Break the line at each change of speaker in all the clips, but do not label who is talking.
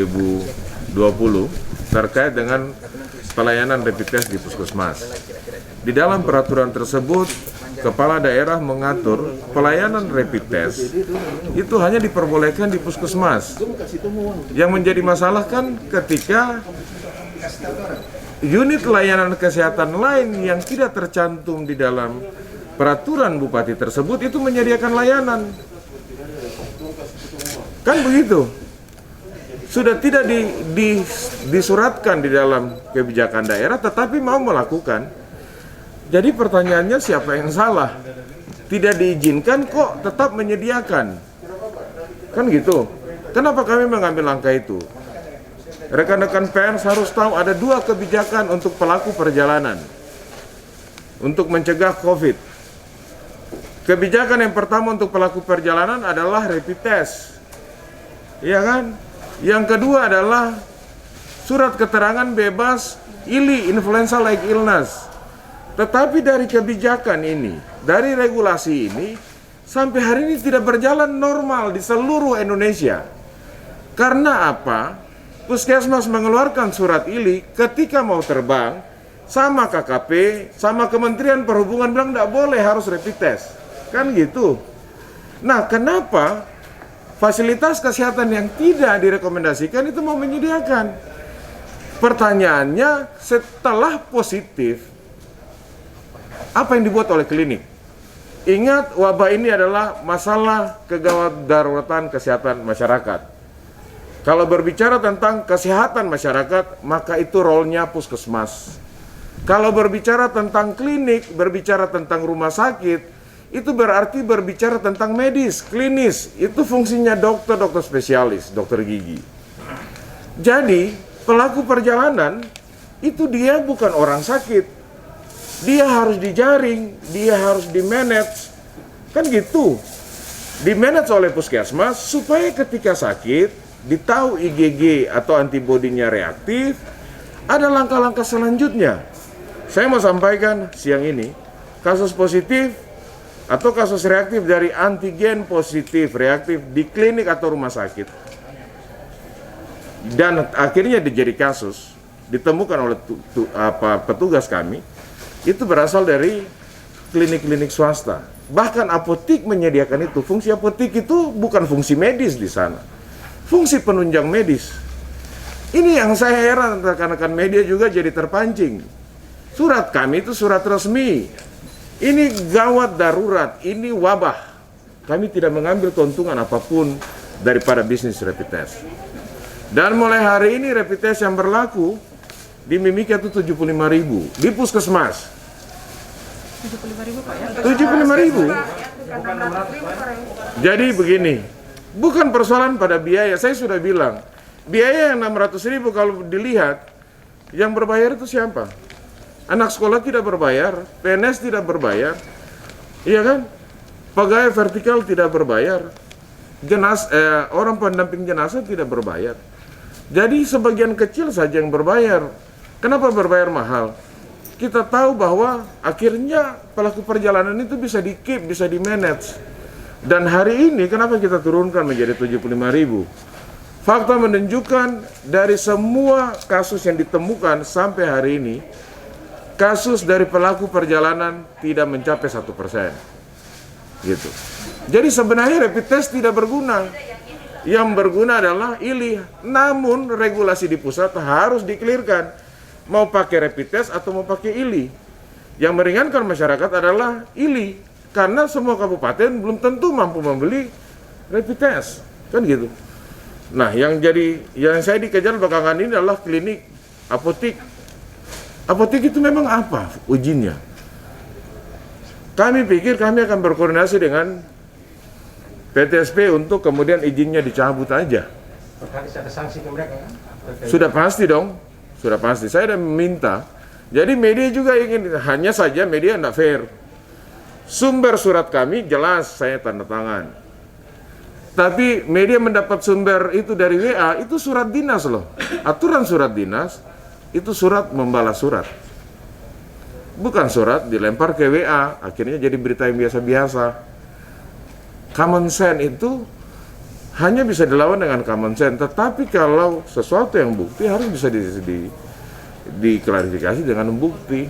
2020 terkait dengan pelayanan rapid test di puskesmas. Di dalam peraturan tersebut, kepala daerah mengatur pelayanan rapid test itu hanya diperbolehkan di puskesmas. Yang menjadi masalah kan ketika unit layanan kesehatan lain yang tidak tercantum di dalam peraturan bupati tersebut itu menyediakan layanan. Kan begitu. Sudah tidak disuratkan di dalam kebijakan daerah, tetapi mau melakukan. Jadi pertanyaannya siapa yang salah? Tidak diizinkan kok tetap menyediakan. Kan gitu. Kenapa kami mengambil langkah itu? Rekan-rekan pers harus tahu ada dua kebijakan untuk pelaku perjalanan untuk mencegah COVID. Kebijakan yang pertama untuk pelaku perjalanan adalah rapid test. Iya kan? Yang kedua adalah surat keterangan bebas ILI, influenza like illness. Tetapi dari kebijakan ini, dari regulasi ini, sampai hari ini tidak berjalan normal di seluruh Indonesia. Karena apa? Puskesmas mengeluarkan surat ILI ketika mau terbang, sama KKP, sama Kementerian Perhubungan bilang tidak boleh, harus rapid test. Kan gitu. Nah, kenapa fasilitas kesehatan yang tidak direkomendasikan itu mau menyediakan? Pertanyaannya, setelah positif, apa yang dibuat oleh klinik? Ingat, wabah ini adalah masalah kegawat daruratan kesehatan masyarakat. Kalau berbicara tentang kesehatan masyarakat, maka itu role-nya puskesmas. Kalau berbicara tentang klinik, berbicara tentang rumah sakit, itu berarti berbicara tentang medis, klinis. Itu fungsinya dokter spesialis, dokter gigi. Jadi, pelaku perjalanan, itu dia bukan orang sakit. Dia harus dijaring, dia harus di-manage. Kan gitu. Di-manage oleh puskesmas supaya ketika sakit, ditahu IgG atau antibodinya reaktif, ada langkah-langkah selanjutnya. Saya mau sampaikan siang ini, kasus positif atau kasus reaktif dari antigen positif reaktif di klinik atau rumah sakit. Dan akhirnya dijadi kasus, ditemukan oleh petugas kami, itu berasal dari klinik-klinik swasta. Bahkan apotik menyediakan itu. Fungsi apotik itu bukan fungsi medis di sana. Fungsi penunjang medis. Ini yang saya heran, rekan-rekan media juga jadi terpancing. Surat kami itu surat resmi. Ini gawat darurat, ini wabah. Kami tidak mengambil keuntungan apapun daripada bisnis rapid test. Dan mulai hari ini rapid test yang berlaku di Mimika itu 75.000 di puskesmas.
75.000 Pak ya?
75.000. Jadi begini, bukan persoalan pada biaya. Saya sudah bilang, biaya yang 600.000 kalau dilihat, yang berbayar itu siapa? Anak sekolah tidak berbayar, PNS tidak berbayar, iya kan? Pegawai vertikal tidak berbayar, orang pendamping jenazah tidak berbayar. Jadi sebagian kecil saja yang berbayar. Kenapa berbayar mahal? Kita tahu bahwa akhirnya pelaku perjalanan itu bisa di-keep, bisa di-manage. Dan hari ini kenapa kita turunkan menjadi 75.000? Fakta menunjukkan dari semua kasus yang ditemukan sampai hari ini, kasus dari pelaku perjalanan tidak mencapai 1%. Gitu. Jadi sebenarnya rapid test tidak berguna. Yang berguna adalah ILI. Namun regulasi di pusat harus dikelirkan. Mau pakai rapid test atau mau pakai ILI. Yang meringankan masyarakat adalah ILI. Karena semua kabupaten belum tentu mampu membeli rapid test. Kan gitu. Nah, yang saya dikejar belakangan ini adalah klinik, apotik. Apotik itu memang apa ujinya? Kami pikir kami akan berkoordinasi dengan PTSP untuk kemudian izinnya dicabut aja.
Ada sanksi ke mereka kan?
Sudah pasti dong, sudah pasti. Saya sudah meminta. Jadi media juga ingin, hanya saja media tidak fair. Sumber surat kami jelas saya tanda tangan. Tapi media mendapat sumber itu dari WA, itu surat dinas loh. Aturan surat dinas, itu surat membalas surat. Bukan surat dilempar ke WA, akhirnya jadi berita yang biasa-biasa. Common sense itu hanya bisa dilawan dengan common sense. Tetapi kalau sesuatu yang bukti harus bisa diklarifikasi dengan bukti.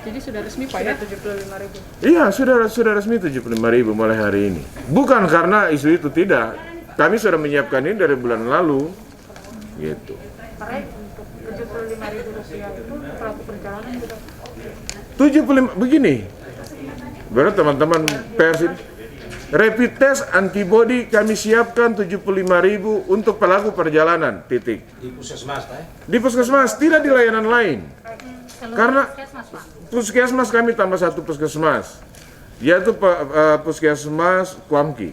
Jadi sudah resmi Pak ya 75.000.
Iya, sudah resmi 75.000 mulai hari ini. Bukan karena isu itu, tidak. Kami sudah menyiapkan ini dari bulan lalu. Gitu.
Pak Ray, untuk 75.000 rupiah itu pelaku perjalanan juga.
75 begini. Baru teman-teman pers ini, rapid test antibody kami siapkan 75.000 untuk pelaku perjalanan, titik.
Di puskesmas, Pak ya?
Di puskesmas, tidak di layanan lain. Karena puskesmas kami tambah satu puskesmas, yaitu puskesmas Kuamki.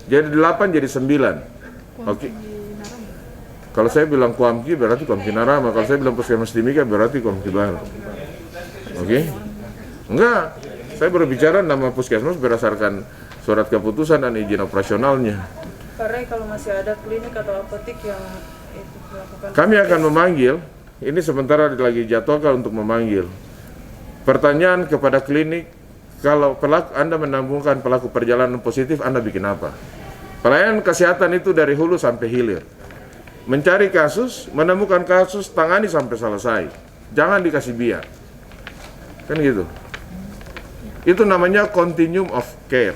Jadi 8 jadi 9. Oke. Kalau saya bilang Kuamki berarti Kuamki Narama. Kalau saya bilang puskesmas Timika berarti Kuamki Baru. Oke? Enggak. Saya berbicara nama puskesmas berdasarkan surat keputusan dan izin operasionalnya.
Pak Ray, kalau masih ada klinik atau apotek yang itu melakukan,
Kami akan memanggil. Ini sementara lagi jadwalkan untuk memanggil. Pertanyaan kepada klinik, kalau Anda menemukan pelaku perjalanan positif, Anda bikin apa? Pelayanan kesehatan itu dari hulu sampai hilir. Mencari kasus, menemukan kasus, tangani sampai selesai. Jangan dikasih biar. Kan gitu. Itu namanya continuum of care.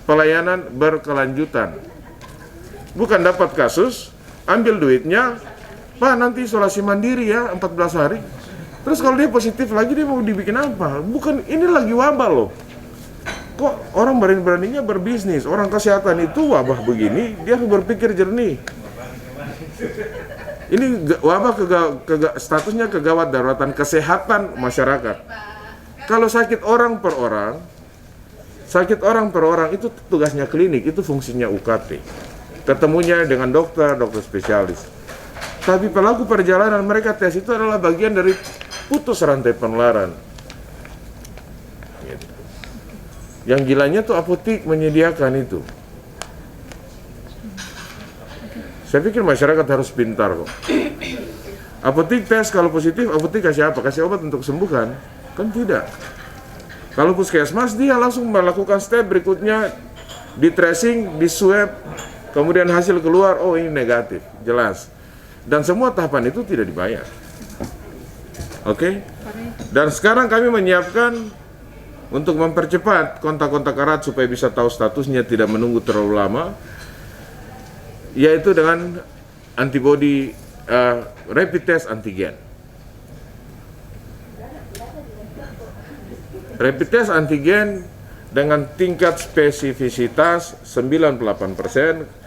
Pelayanan berkelanjutan. Bukan dapat kasus, ambil duitnya, Pak nanti isolasi mandiri ya 14 hari. Terus kalau dia positif lagi dia mau dibikin apa? Bukan, ini lagi wabah loh. Kok orang berani-beraninya berbisnis? Orang kesehatan itu wabah begini, dia harus berpikir jernih. Ini wabah statusnya kegawat daruratan kesehatan masyarakat. Kalau sakit orang per orang itu tugasnya klinik, itu fungsinya UKT. Ketemunya dengan dokter spesialis. Tapi pelaku perjalanan mereka tes itu adalah bagian dari putus rantai penularan. Gitu. Yang gilanya tuh apotek menyediakan itu. Saya pikir masyarakat harus pintar kok. Apotek tes kalau positif, apotek kasih apa? Kasih obat untuk sembuhkan? Kan tidak. Kalau puskesmas dia langsung melakukan step berikutnya, di tracing, di swab, kemudian hasil keluar, oh ini negatif, jelas. Dan semua tahapan itu tidak dibayar. Oke? Dan sekarang kami menyiapkan untuk mempercepat kontak-kontak erat supaya bisa tahu statusnya, tidak menunggu terlalu lama, yaitu dengan antibody rapid test antigen. Rapid test antigen dengan tingkat spesifisitas 98%.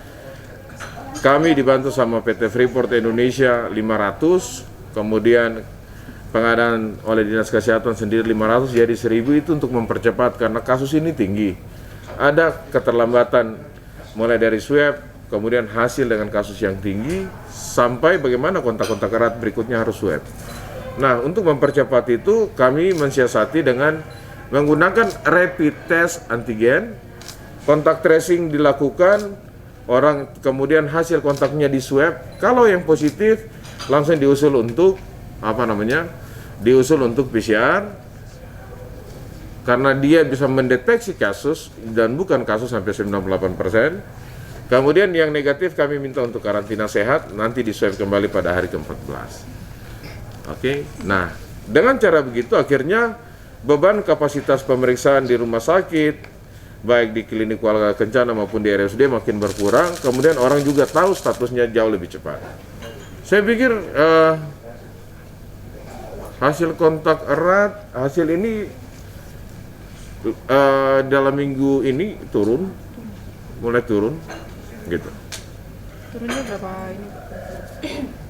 Kami dibantu sama PT Freeport Indonesia 500, kemudian pengadaan oleh Dinas Kesehatan sendiri 500, jadi 1.000 itu untuk mempercepat karena kasus ini tinggi. Ada keterlambatan mulai dari swab, kemudian hasil dengan kasus yang tinggi, sampai bagaimana kontak-kontak erat berikutnya harus swab. Nah, untuk mempercepat itu kami mensiasati dengan menggunakan rapid test antigen, kontak tracing dilakukan, orang kemudian hasil kontaknya di swab, kalau yang positif langsung diusul untuk diusul untuk PCR karena dia bisa mendeteksi kasus dan bukan kasus sampai 98%. Kemudian yang negatif kami minta untuk karantina sehat, nanti di swab kembali pada hari ke-14. Oke. Nah, dengan cara begitu akhirnya beban kapasitas pemeriksaan di rumah sakit baik di klinik Kuala Kencana maupun di RSUD makin berkurang, kemudian orang juga tahu statusnya jauh lebih cepat. Saya pikir hasil kontak erat, hasil ini dalam minggu ini mulai turun, gitu.
turunnya berapa ini?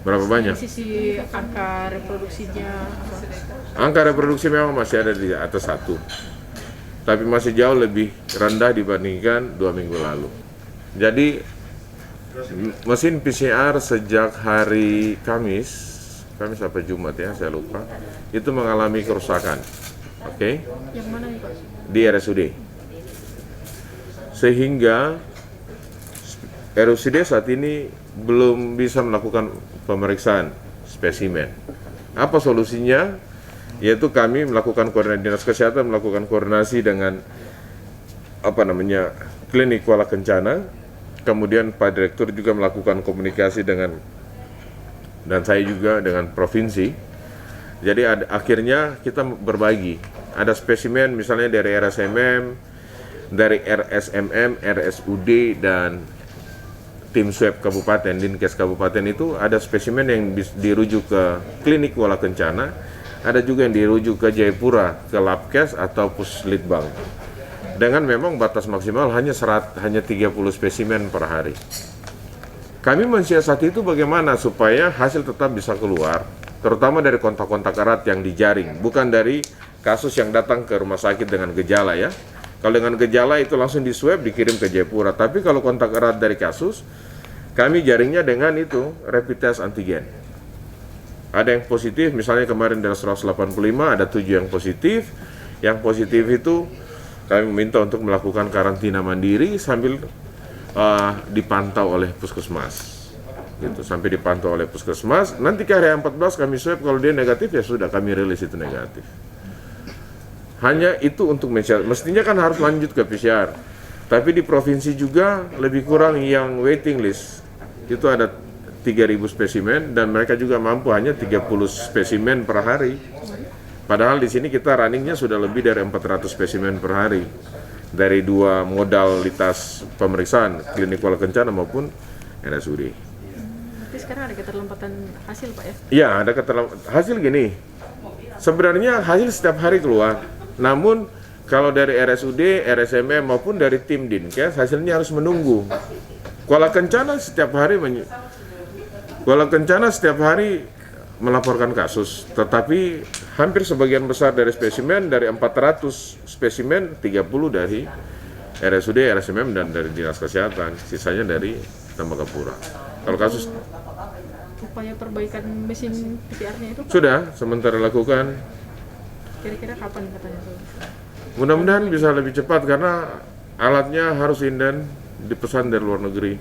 Berapa banyak?
Dari sisi angka reproduksinya apa?
Angka reproduksi memang masih ada di atas 1. Tapi masih jauh lebih rendah dibandingkan 2 minggu lalu. Jadi mesin PCR sejak hari Kamis sampai Jumat ya, saya lupa, itu mengalami kerusakan. Oke?
Yang mana ya Pak?
Di RSUD. Sehingga RSUD saat ini belum bisa melakukan pemeriksaan spesimen. Apa solusinya? Yaitu kami melakukan koordinasi, Dinas Kesehatan melakukan koordinasi dengan klinik Kuala Kencana Kemudian Pak Direktur juga melakukan komunikasi dan saya juga dengan provinsi. Jadi akhirnya kita berbagi. Ada spesimen misalnya dari RSMM, dari RSMM, RSUD, dan tim swab kabupaten, Dinkes kabupaten itu ada spesimen yang dirujuk ke klinik Kuala Kencana, ada juga yang dirujuk ke Jayapura, ke Labkes atau Puslitbang. Dengan memang batas maksimal hanya 30 spesimen per hari. Kami mensiasati itu bagaimana supaya hasil tetap bisa keluar, terutama dari kontak-kontak erat yang dijaring, bukan dari kasus yang datang ke rumah sakit dengan gejala ya. Kalau dengan gejala itu langsung di swab dikirim ke Jayapura, tapi kalau kontak erat dari kasus, kami jaringnya dengan itu rapid test antigen. Ada yang positif, misalnya kemarin dari 185 ada 7 yang positif. Yang positif itu kami meminta untuk melakukan karantina mandiri sambil dipantau oleh puskesmas. Gitu, sampai dipantau oleh puskesmas. Nanti ke hari 14 kami swab, kalau dia negatif ya sudah kami rilis itu negatif. Hanya itu untuk mestinya kan harus lanjut ke PCR. Tapi di provinsi juga lebih kurang yang waiting list. Itu ada 3.000 spesimen dan mereka juga mampu hanya 30 spesimen per hari. Padahal di sini kita runningnya sudah lebih dari 400 spesimen per hari dari 2 modalitas pemeriksaan, klinik Kuala Kencana maupun RSUD.
Tapi sekarang ada keterlambatan hasil Pak ya?
Iya, ada hasil gini. Sebenarnya hasil setiap hari keluar. Namun kalau dari RSUD, RSMM maupun dari tim Dinkes hasilnya harus menunggu. Kuala Kencana setiap hari melaporkan kasus, tetapi hampir sebagian besar dari spesimen, dari 400 spesimen, 30 dari RSUD, RSMM, dan dari Dinas Kesehatan, sisanya dari Tembagapura. Kalau kasus
Upaya perbaikan mesin PCR-nya itu Pak,
sudah sementara lakukan,
kira-kira kapan katanya tuh?
mudah-mudahan bisa lebih cepat karena alatnya harus inden dipesan dari luar negeri.